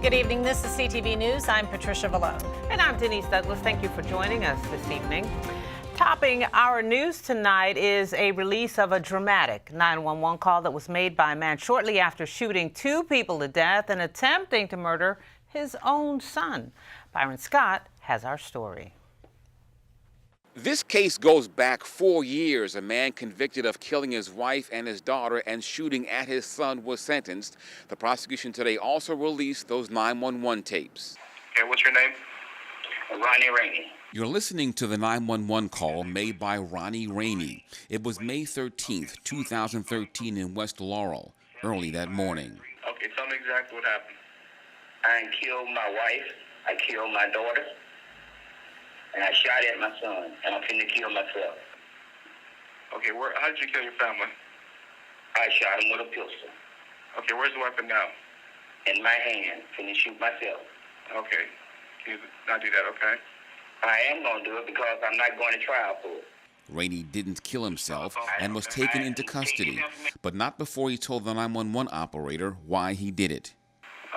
Good evening. This is CTV News. I'm Patricia Valone. And I'm Denise Douglas. Thank you for joining us this evening. Topping our news tonight is a release of a dramatic 911 call that was made by a man shortly after shooting 2 people to death and attempting to murder his own son. Byron Scott has our story. This case goes back 4 years. A man convicted of killing his wife and his daughter and shooting at his son was sentenced. The prosecution today also released those 911 tapes. Okay, what's your name? Ronnie Rainey. You're listening to the 911 call made by Ronnie Rainey. It was May 13th, 2013 in West Laurel, early that morning. Okay, tell me exactly what happened. I killed my wife, I killed my daughter, and I shot at my son, and I'm finna kill myself. Okay, how did you kill your family? I shot him with a pistol. Okay, where's the weapon now? In my hand, finna shoot myself. Okay, can you not do that, okay? I am gonna do it because I'm not going to trial for it. Rainey didn't kill himself and was taken into custody, but not before he told the 911 operator why he did it.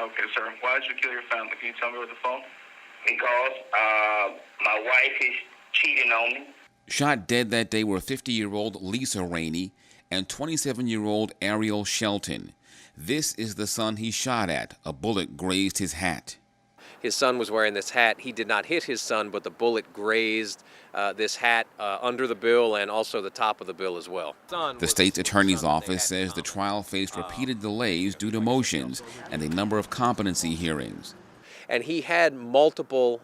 Okay, sir, why did you kill your family? Can you tell me over the phone? Because my wife is cheating on me. Shot dead that day were 50-year-old Lisa Rainey and 27-year-old Ariel Shelton. This is the son he shot at. A bullet grazed his hat. His son was wearing this hat. He did not hit his son, but the bullet grazed this hat under the bill and also the top of the bill as well. The state's attorney's office says the trial faced repeated delays due to motions and a number of competency hearings. And he had multiple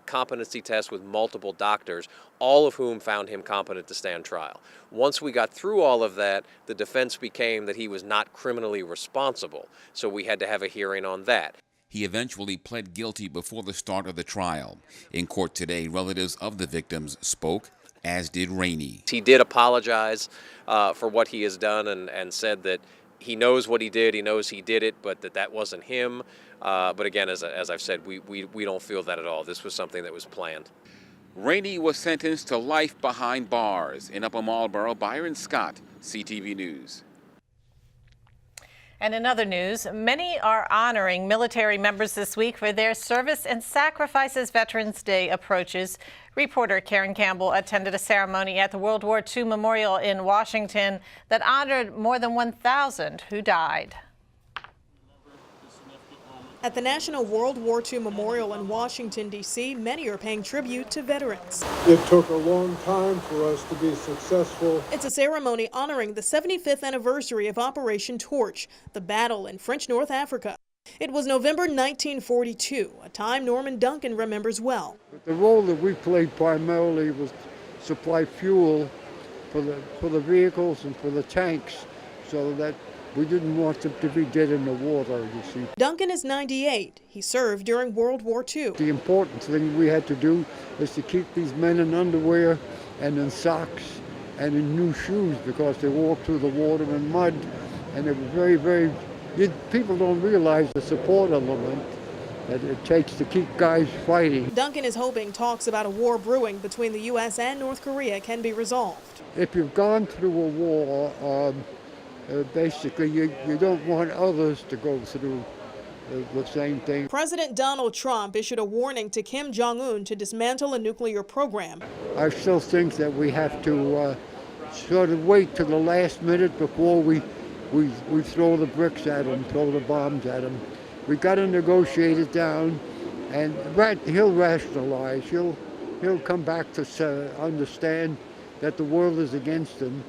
competency tests with multiple doctors, all of whom found him competent to stand trial. Once we got through all of that, the defense became that he was not criminally responsible, so we had to have a hearing on that. He eventually pled guilty before the start of the trial. In court today, relatives of the victims spoke, as did Rainey. He did apologize for what he has done and said that he knows what he did, he knows he did it, but that wasn't him. But again, as I've said, we don't feel that at all. This was something that was planned. Rainey was sentenced to life behind bars. In Upper Marlboro, Byron Scott, CTV News. And in other news, many are honoring military members this week for their service and sacrifice as Veterans Day approaches. Reporter Karen Campbell attended a ceremony at the World War II Memorial in Washington that honored more than 1,000 who died. At the National World War II Memorial in Washington, D.C., many are paying tribute to veterans. It took a long time for us to be successful. It's a ceremony honoring the 75th anniversary of Operation Torch, the battle in French North Africa. It was November 1942, a time Norman Duncan remembers well. The role that we played primarily was supply fuel for the vehicles and for the tanks, so that we didn't want them to be dead in the water, you see. Duncan is 98. He served during World War II. The important thing we had to do was to keep these men in underwear and in socks and in new shoes, because they walked through the water and mud, and it was people don't realize the support element that it takes to keep guys fighting. Duncan is hoping talks about a war brewing between the U.S. and North Korea can be resolved. If you've gone through a war, basically, you don't want others to go through the same thing. President Donald Trump issued a warning to Kim Jong-un to dismantle a nuclear program. I still think that we have to sort of wait to the last minute before we throw the bricks at him, throw the bombs at him. We got to negotiate it down, and he'll rationalize. He'll come back to understand that the world is against him.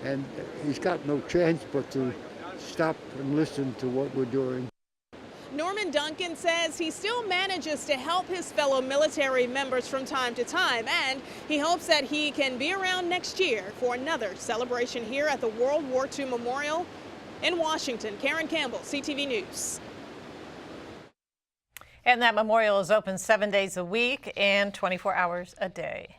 And he's got no chance but to stop and listen to what we're doing. Norman Duncan says he still manages to help his fellow military members from time to time, and he hopes that he can be around next year for another celebration here at the World War II Memorial in Washington. Karen Campbell, CTV News. And that memorial is open 7 days a week and 24 hours a day.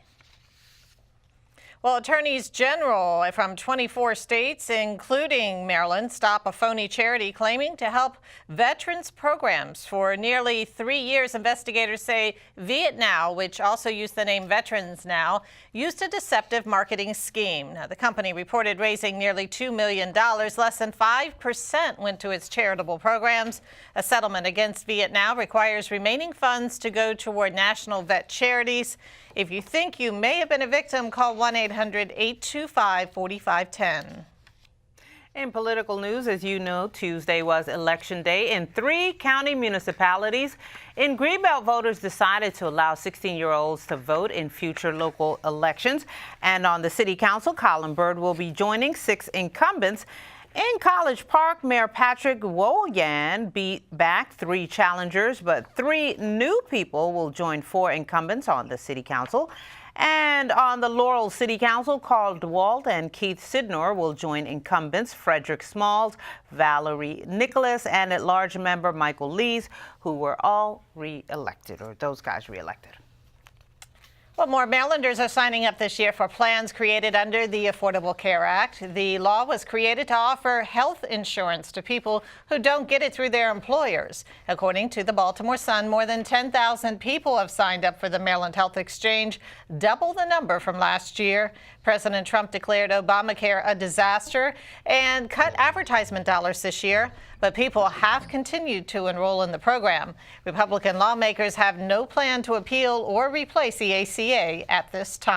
Well, attorneys general from 24 states, including Maryland, stop a phony charity claiming to help veterans programs. For nearly 3 years, investigators say WWII, which also used the name Veterans Now, used a deceptive marketing scheme. Now, the company reported raising nearly $2 million. Less than 5% went to its charitable programs. A settlement against WWII requires remaining funds to go toward national vet charities. If you think you may have been a victim, call 1-800-825-4510. In political news, as you know, Tuesday was Election Day in 3 county municipalities. In Greenbelt, voters decided to allow 16-year-olds to vote in future local elections. And on the city council, Colin Byrd will be joining 6 incumbents. In College Park, Mayor Patrick Woyan beat back 3 challengers, but 3 new people will join 4 incumbents on the city council. And on the Laurel City Council, Carl DeWalt and Keith Sidnor will join incumbents Frederick Smalls, Valerie Nicholas, and at-large member Michael Lees, who were all re-elected, or those guys re-elected. Well, more Marylanders are signing up this year for plans created under the Affordable Care Act. The law was created to offer health insurance to people who don't get it through their employers. According to the Baltimore Sun, more than 10,000 people have signed up for the Maryland Health Exchange, double the number from last year. President Trump declared Obamacare a disaster and cut advertisement dollars this year, but people have continued to enroll in the program. Republican lawmakers have no plan to appeal or replace the ACA at this time.